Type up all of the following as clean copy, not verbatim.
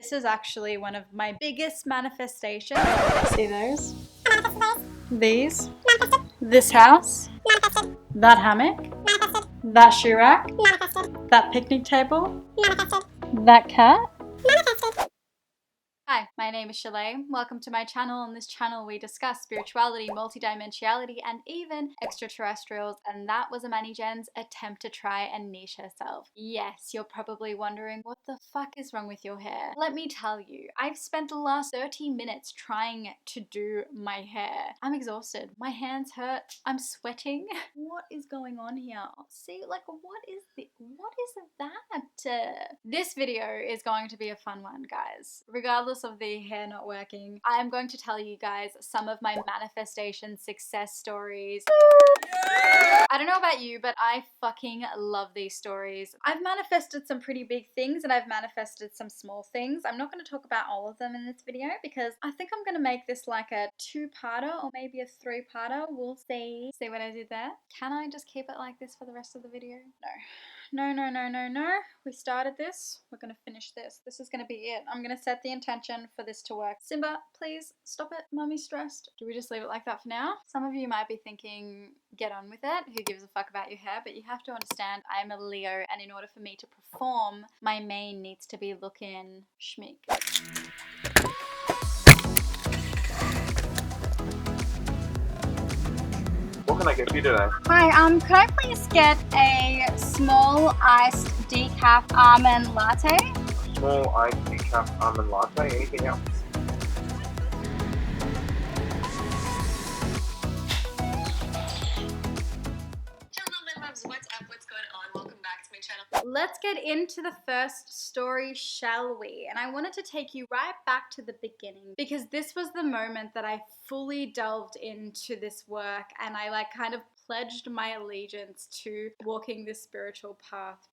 This is actually one of my biggest manifestations. See those? These? This house? That hammock? That shoe rack? That picnic table? That cat? Hi, my name is Shalay. Welcome to my channel. On this channel we discuss spirituality, multidimensionality, and even extraterrestrials, and that was Amani Jen's attempt to try and niche herself. Yes, you're probably wondering, what the fuck is wrong with your hair? Let me tell you, I've spent the last 30 minutes trying to do my hair. I'm exhausted. My hands hurt. I'm sweating. What is going on here? See, like, what is that? This video is going to be a fun one, guys. Regardless of the hair not working, I am going to tell you guys some of my manifestation success stories. Yeah! I don't know about you, but I fucking love these stories. I've manifested some pretty big things and I've manifested some small things. I'm not going to talk about all of them in this video because I think I'm going to make this like a two-parter or maybe a three-parter. We'll see. See what I did there? Can I just keep it like this for the rest of the video? No. No. We started this. We're gonna finish this. This is gonna be it. I'm gonna set the intention for this to work. Simba, please stop it. Mommy's stressed. Do we just leave it like that for now? Some of you might be thinking, get on with it. Who gives a fuck about your hair? But you have to understand, I'm a Leo, and in order for me to perform, my mane needs to be looking schmick. What can I get for you today? Hi, could I please get a small iced decaf almond latte? Small iced decaf almond latte. Anything else? What's up? What's going on? Welcome back to my channel. Let's get into the first story, shall we? And I wanted to take you right back to the beginning because this was the moment that I fully delved into this work and I like kind of pledged my allegiance to walking this spiritual path.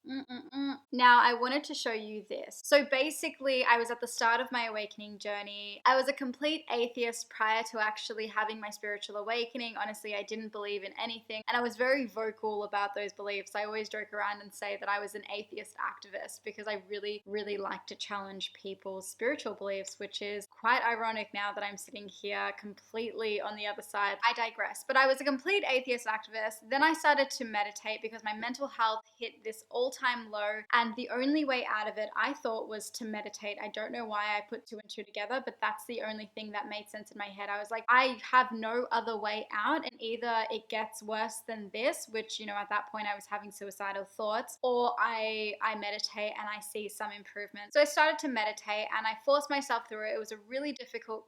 Now, I wanted to show you this. So basically, I was at the start of my awakening journey. I was a complete atheist prior to actually having my spiritual awakening. Honestly, I didn't believe in anything, and I was very vocal about those beliefs. I always joke around and say that I was an atheist activist because I really, really like to challenge people's spiritual beliefs, which is quite ironic now that I'm sitting here completely on the other side. I digress, but I was a complete atheist activist. Then I started to meditate because my mental health hit this all-time low, and the only way out of it I thought was to meditate. I don't know why I put two and two together, but that's the only thing that made sense in my head. I was like, I have no other way out, and either it gets worse than this, which, you know, at that point I was having suicidal thoughts, or I meditate and I see some improvement. So I started to meditate and I forced myself through it. It was a really difficult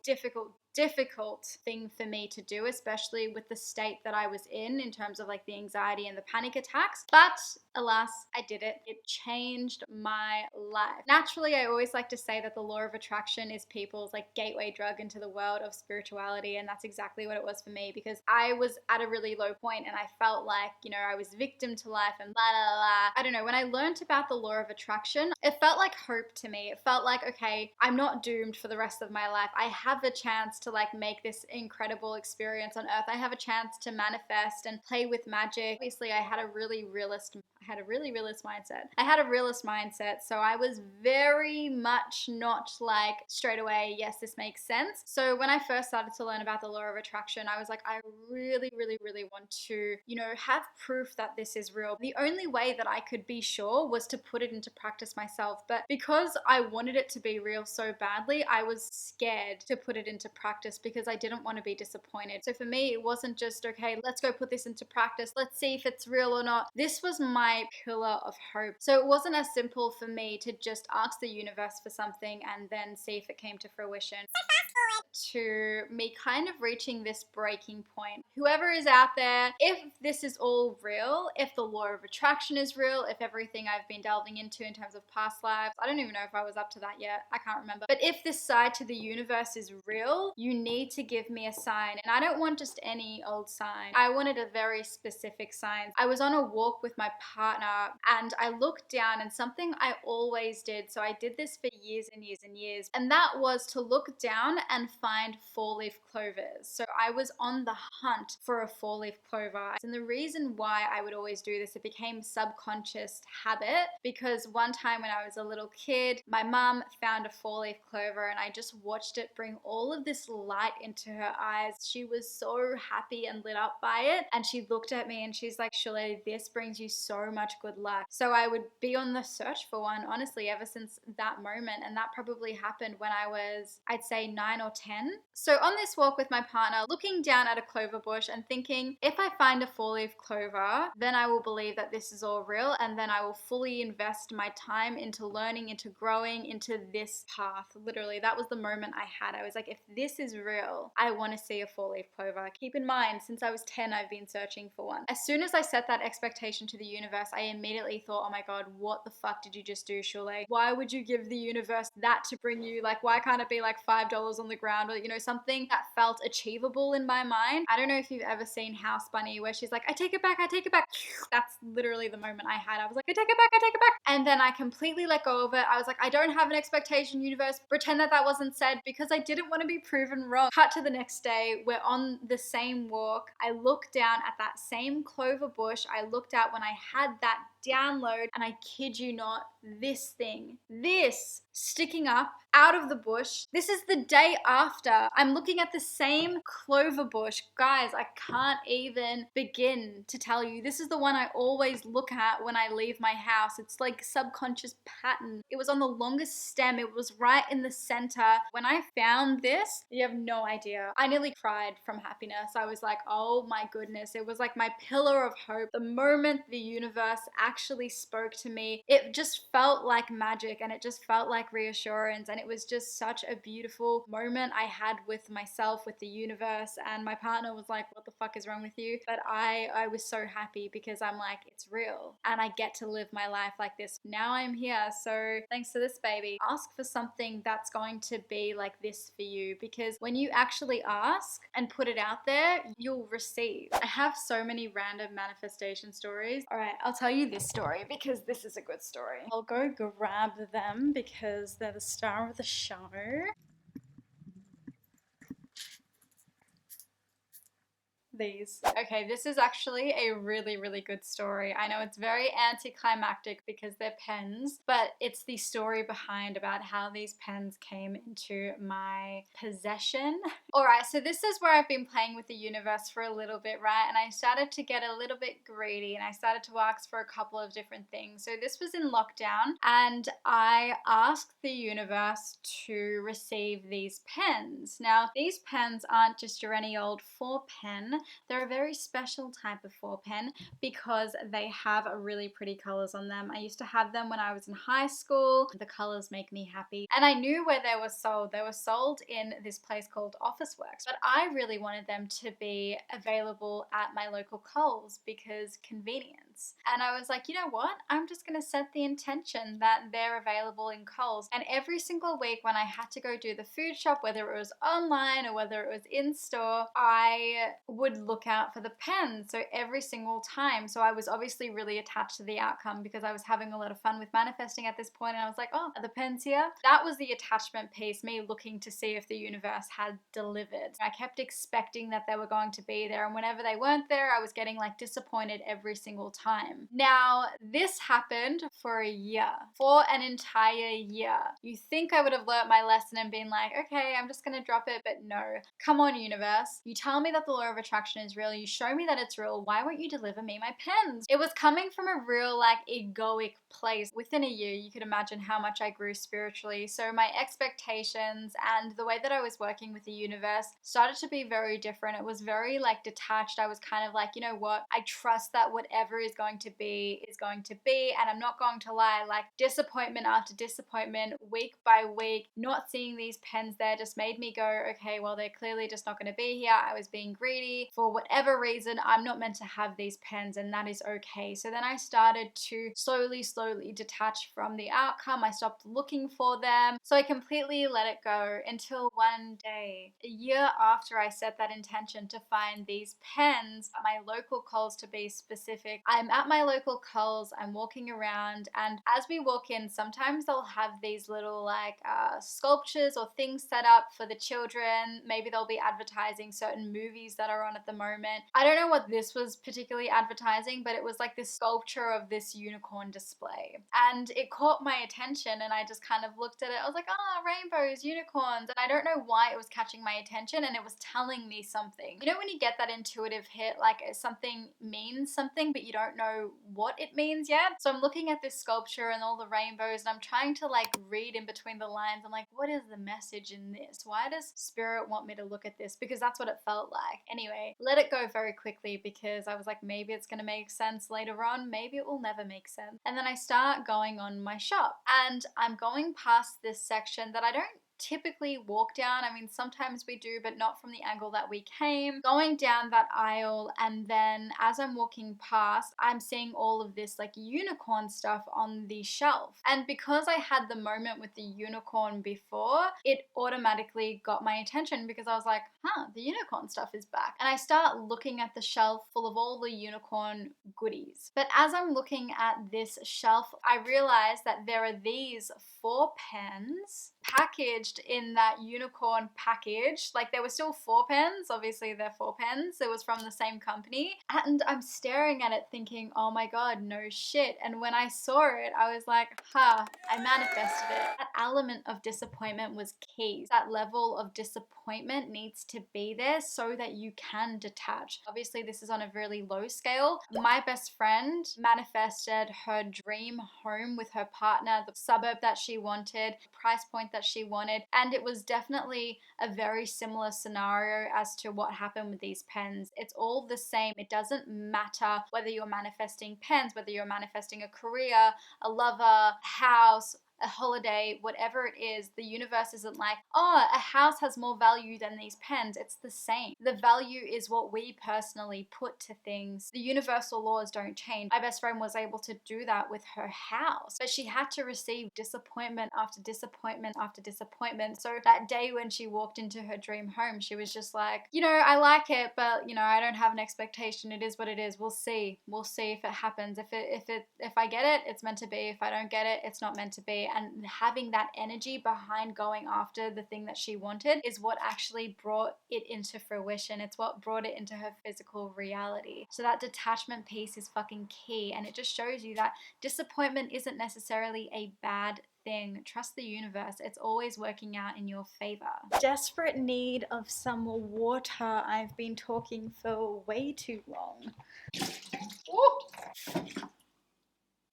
thing for me to do, especially with the state that I was in terms of like the anxiety and the panic attacks. But alas, I did it. It changed my life. Naturally, I always like to say that the law of attraction is people's like gateway drug into the world of spirituality, and that's exactly what it was for me because I was at a really low point and I felt like, you know, I was victim to life and blah blah blah. I don't know, when I learned about the law of attraction, it felt like hope to me. It felt like, okay, I'm not doomed for the rest of my life. I have a chance to like make this incredible experience on earth. I have a chance to manifest and play with magic. Obviously, I had a really realist mindset. So I was very much not like straight away, yes, this makes sense. So when I first started to learn about the law of attraction, I was like, I really want to, you know, have proof that this is real. The only way that I could be sure was to put it into practice myself. But because I wanted it to be real so badly, I was scared to put it into practice because I didn't want to be disappointed. So for me, it wasn't just, okay, let's go put this into practice. Let's see if it's real or not. This was my pillar of hope. So it wasn't as simple for me to just ask the universe for something and then see if it came to fruition. To me kind of reaching this breaking point. Whoever is out there, if this is all real, if the law of attraction is real, if everything I've been delving into in terms of past lives, I don't even know if I was up to that yet, I can't remember. But if this side to the universe is real, you need to give me a sign. And I don't want just any old sign. I wanted a very specific sign. I was on a walk with my partner, and I looked down, and something I always did, so I did this for years and years and years, and that was to look down and find 4-leaf clovers. So I was on the hunt for a 4-leaf clover. And the reason why I would always do this, it became subconscious habit, because one time when I was a little kid, my mom found a 4-leaf clover and I just watched it bring all of this light into her eyes. She was so happy and lit up by it. And she looked at me and she's like, Shule, this brings you so much good luck. So I would be on the search for one, honestly, ever since that moment. And that probably happened when I was, I'd say 9 or 10. So on this walk with my partner, looking down at a clover bush and thinking, if I find a 4-leaf clover, then I will believe that this is all real, and then I will fully invest my time into learning, into growing, into this path. Literally, that was the moment I had. I was like, if this is real, I want to see a 4-leaf clover. Keep in mind, since I was 10, I've been searching for one. As soon as I set that expectation to the universe, I immediately thought, oh my God, what the fuck did you just do, Shule? Why would you give the universe that to bring you? Like, why can't it be like $5 on the ground, or, you know, something that felt achievable in my mind? I don't know if you've ever seen House Bunny, where she's like, I take it back, I take it back. That's literally the moment I had. I was like, I take it back, I take it back. And then I completely let go of it. I was like, I don't have an expectation, universe. Pretend that that wasn't said, because I didn't want to be proven wrong. Cut to the next day. We're on the same walk. I look down at that same clover bush I looked at when I had that download, and I kid you not, this sticking up out of the bush. This is the day after. I'm looking at the same clover bush. Guys, I can't even begin to tell you. This is the one I always look at when I leave my house. It's like subconscious pattern. It was on the longest stem. It was right in the center. When I found this, you have no idea. I nearly cried from happiness. I was like, oh my goodness. It was like my pillar of hope. The moment the universe actually spoke to me, it just felt like magic, and it just felt like reassurance, and it was just such a beautiful moment I had with myself, with the universe. And my partner was like, what the fuck is wrong with you? But I was so happy, because I'm like, it's real and I get to live my life like this. Now I'm here. So thanks to this baby. Ask for something that's going to be like this for you, because when you actually ask and put it out there, you'll receive. I have so many random manifestation stories. All right, I'll tell you this story because this is a good story. I'll go grab them because they're the star of the show. These. Okay, this is actually a really, really good story. I know it's very anticlimactic because they're pens, but it's the story behind about how these pens came into my possession. All right, so this is where I've been playing with the universe for a little bit, right? And I started to get a little bit greedy, and I started to ask for a couple of different things. So this was in lockdown, and I asked the universe to receive these pens. Now, these pens aren't just your any old 4-pen. They're a very special type of 4-pen because they have really pretty colors on them. I used to have them when I was in high school. The colors make me happy. And I knew where they were sold. They were sold in this place called Officeworks. But I really wanted them to be available at my local Coles because convenience. And I was like, you know what? I'm just going to set the intention that they're available in Coles. And every single week when I had to go do the food shop, whether it was online or whether it was in store, I would look out for the pens. So every single time. So I was obviously really attached to the outcome because I was having a lot of fun with manifesting at this point, and I was like, oh, are the pens here? That was the attachment piece, me looking to see if the universe had delivered. I kept expecting that they were going to be there, and whenever they weren't there, I was getting like disappointed every single time. Now, this happened for a year, for an entire year. You think I would have learnt my lesson and been like, okay, I'm just gonna drop it, but no. Come on, universe. You tell me that the law of attraction is real. You show me that it's real. Why won't you deliver me my pens? It was coming from a real like egoic place. Within a year, you could imagine how much I grew spiritually. So my expectations and the way that I was working with the universe started to be very different. It was very like detached. I was kind of like, you know what? I trust that whatever is going to be is going to be. And I'm not going to lie, like disappointment after disappointment, week by week, not seeing these pens there just made me go, okay, well, they're clearly just not going to be here. I was being greedy. for whatever reason, I'm not meant to have these pens, and that is okay. So then I started to slowly detach from the outcome. I stopped looking for them. So I completely let it go until one day, a year after I set that intention to find these pens at my local Coles, to be specific. I'm at my local Coles, I'm walking around, and as we walk in, sometimes they'll have these little like sculptures or things set up for the children. Maybe they'll be advertising certain movies that are on at the moment. I don't know what this was particularly advertising, but it was like this sculpture of this unicorn display. And it caught my attention, and I just kind of looked at it. I was like, oh, rainbows, unicorns. And I don't know why it was catching my attention, and it was telling me something. You know when you get that intuitive hit, like something means something, but you don't know what it means yet? So I'm looking at this sculpture and all the rainbows, and I'm trying to like read in between the lines. I'm like, what is the message in this? Why does spirit want me to look at this? Because that's what it felt like. Anyway, let it go very quickly, because I was like, maybe it's gonna make sense later on, maybe it will never make sense. And then I start going on my shop, and I'm going past this section that I don't typically walk down. I mean, sometimes we do, but not from the angle that we came. Going down that aisle, and then as I'm walking past, I'm seeing all of this like unicorn stuff on the shelf. And because I had the moment with the unicorn before, it automatically got my attention, because I was like, huh, the unicorn stuff is back. And I start looking at the shelf full of all the unicorn goodies. But as I'm looking at this shelf, I realize that there are these 4 pens packaged in that unicorn package. Like, there were still 4 pens. Obviously, they're 4 pens. It was from the same company. And I'm staring at it thinking, oh my God, no shit. And when I saw it, I was like, ha, I manifested it. That element of disappointment was key. That level of disappointment needs to be there so that you can detach. Obviously, this is on a really low scale. My best friend manifested her dream home with her partner, the suburb that she wanted, the price point that she wanted, and it was definitely a very similar scenario as to what happened with these pens. It's all the same. It doesn't matter whether you're manifesting pens, whether you're manifesting a career, a lover, a house, a holiday, whatever it is. The universe isn't like, oh, a house has more value than these pens. It's the same. The value is what we personally put to things. The universal laws don't change. My best friend was able to do that with her house, but she had to receive disappointment after disappointment after disappointment. So that day when she walked into her dream home, she was just like, you know, I like it, but you know, I don't have an expectation. It is what it is. We'll see if it happens. If I get it, it's meant to be. If I don't get it, it's not meant to be. And having that energy behind going after the thing that she wanted is what actually brought it into fruition. It's what brought it into her physical reality. So that detachment piece is fucking key, and it just shows you that disappointment isn't necessarily a bad thing. Trust the universe. It's always working out in your favor. Desperate need of some water. I've been talking for way too long. Ooh.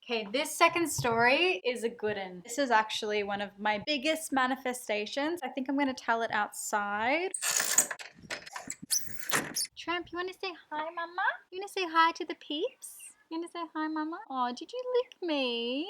Okay, this second story is a good one. This is actually one of my biggest manifestations. I think I'm going to tell it outside. Tramp, you want to say hi, Mama? You want to say hi to the peeps? You want to say hi, Mama? Oh, did you lick me?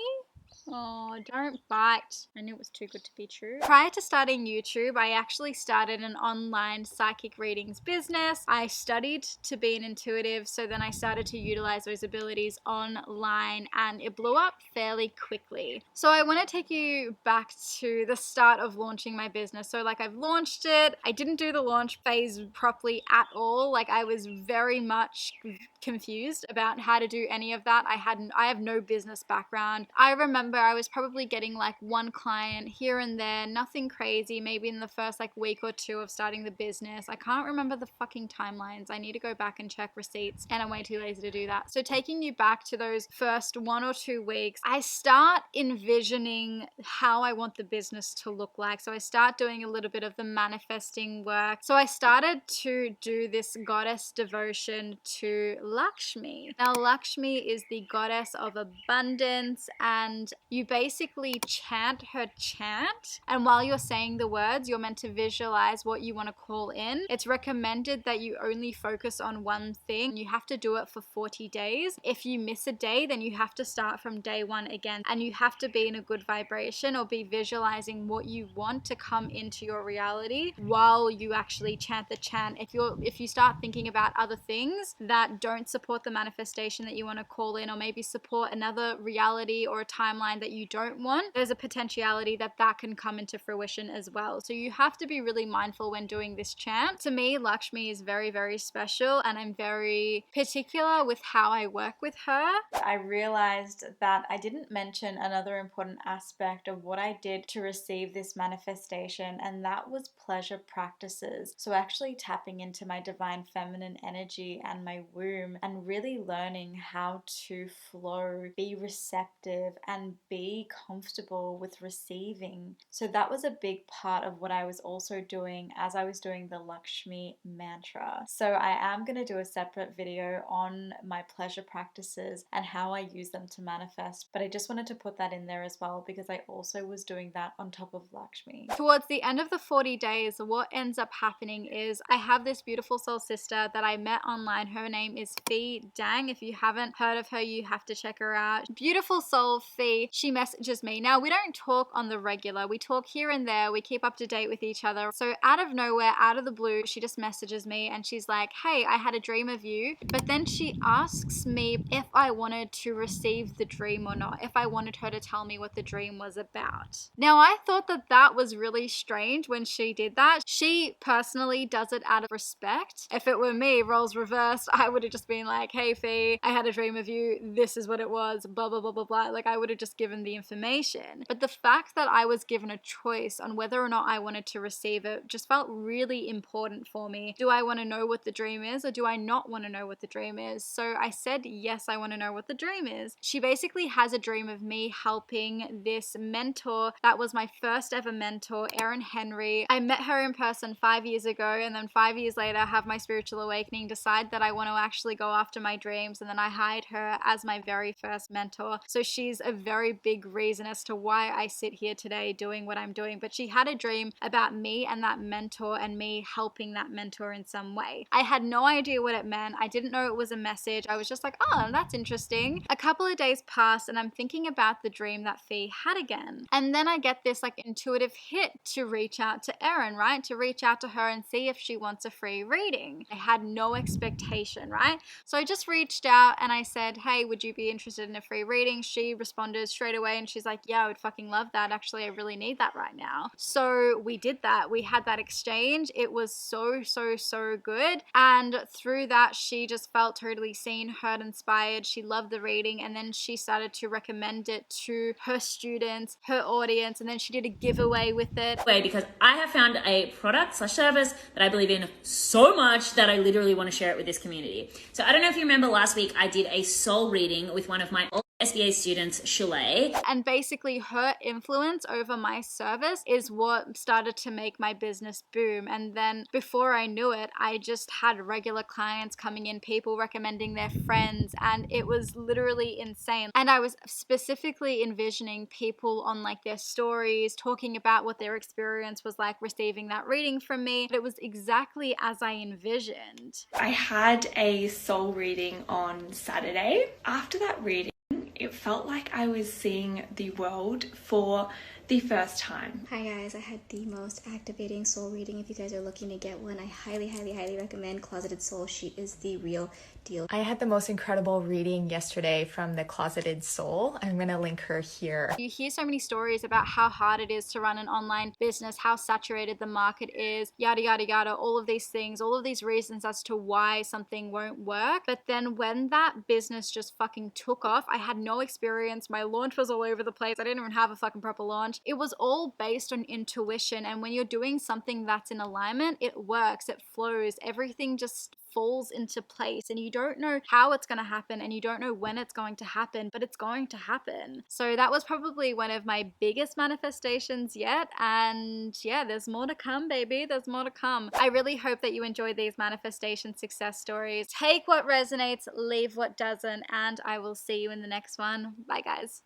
Oh, don't bite. I knew it was too good to be true. Prior to starting YouTube, I actually started an online psychic readings business. I studied to be an intuitive, so then I started to utilize those abilities online, and it blew up fairly quickly. So I want to take you back to the start of launching my business. So like, I've launched it. I didn't do the launch phase properly at all. Like, I was very much confused about how to do any of that. I have no business background. I remember I was probably getting like 1 client here and there, nothing crazy, maybe in the first like week or 2 of starting the business. I can't remember the fucking timelines. I need to go back and check receipts, and I'm way too lazy to do that. So taking you back to those first 1 or 2 weeks, I start envisioning how I want the business to look like. So I start doing a little bit of the manifesting work. So I started to do this goddess devotion to Lakshmi. Now, Lakshmi is the goddess of abundance, and you basically chant her chant. And while you're saying the words, you're meant to visualize what you want to call in. It's recommended that you only focus on one thing. You have to do it for 40 days. If you miss a day, then you have to start from day one again. And you have to be in a good vibration or be visualizing what you want to come into your reality while you actually chant the chant. If you start thinking about other things that don't support the manifestation that you want to call in, or maybe support another reality or a timeline that you don't want, there's a potentiality that that can come into fruition as well. So you have to be really mindful when doing this chant. To me, Lakshmi is very, very special, and I'm very particular with how I work with her. I realized that I didn't mention another important aspect of what I did to receive this manifestation, and that was pleasure practices. So actually tapping into my divine feminine energy and my womb and really learning how to flow, be receptive, and be comfortable with receiving. So that was a big part of what I was also doing as I was doing the Lakshmi mantra. So I am going to do a separate video on my pleasure practices and how I use them to manifest, but I just wanted to put that in there as well because I also was doing that on top of Lakshmi. Towards the end of the 40 days, what ends up happening is I have this beautiful soul sister that I met online. Her name is Phi Dang. If you haven't heard of her, you have to check her out. Beautiful soul Phi. She messages me. Now, we don't talk on the regular. We talk here and there. We keep up to date with each other. So out of nowhere, out of the blue, she just messages me and she's like, hey, I had a dream of you. But then she asks me if I wanted to receive the dream or not, if I wanted her to tell me what the dream was about. Now, I thought that that was really strange when she did that. She personally does it out of respect. If it were me, roles reversed, I would have just been like, hey, Phi, I had a dream of you. This is what it was, blah, blah, blah, blah, blah. Like, I would have just given the information. But the fact that I was given a choice on whether or not I wanted to receive it just felt really important for me. Do I want to know what the dream is, or do I not want to know what the dream is? So I said, yes, I want to know what the dream is. She basically has a dream of me helping this mentor that was my first ever mentor, Erin Henry. I met her in person 5 years ago, and then 5 years later have my spiritual awakening, decide that I want to actually go after my dreams, and then I hired her as my very first mentor. So she's a very big reason as to why I sit here today doing what I'm doing. But she had a dream about me and that mentor and me helping that mentor in some way. I had no idea what it meant. I didn't know it was a message. I was just like, oh, that's interesting. A couple of days pass and I'm thinking about the dream that Phi had again. And then I get this like intuitive hit to reach out to Erin, right? To reach out to her and see if she wants a free reading. I had no expectation, right? So I just reached out and I said, hey, would you be interested in a free reading? She responded straight away and she's like, yeah, I would fucking love that. Actually, I really need that right now. So we did that. We had that exchange. It was so, so, so good. And through that, she just felt totally seen, heard, inspired. She loved the reading. And then she started to recommend it to her students, her audience. And then she did a giveaway with it. Because I have found a product/service that I believe in so much that I literally want to share it with this community. So I don't know if you remember last week, I did a soul reading with one of my old SBA students, Chalet. And basically her influence over my service is what started to make my business boom. And then before I knew it, I just had regular clients coming in, people recommending their friends, and it was literally insane. And I was specifically envisioning people on like their stories, talking about what their experience was like receiving that reading from me. But it was exactly as I envisioned. I had a soul reading on Saturday. After that reading, it felt like I was seeing the world for the first time. Hi guys, I had the most activating soul reading. If you guys are looking to get one, I highly, highly, highly recommend Closeted Soul. She is the real deal. I had the most incredible reading yesterday from the Closeted Soul. I'm gonna link her here. You hear so many stories about how hard it is to run an online business, how saturated the market is, yada, yada, yada, all of these things, all of these reasons as to why something won't work. But then when that business just fucking took off, I had no experience. My launch was all over the place. I didn't even have a fucking proper launch. It was all based on intuition. And when you're doing something that's in alignment, it works, it flows, everything just falls into place, and you don't know how it's going to happen and you don't know when it's going to happen, but it's going to happen. So that was probably one of my biggest manifestations yet. And yeah, there's more to come, baby. There's more to come. I really hope that you enjoy these manifestation success stories. Take what resonates, leave what doesn't, and I will see you in the next one. Bye, guys.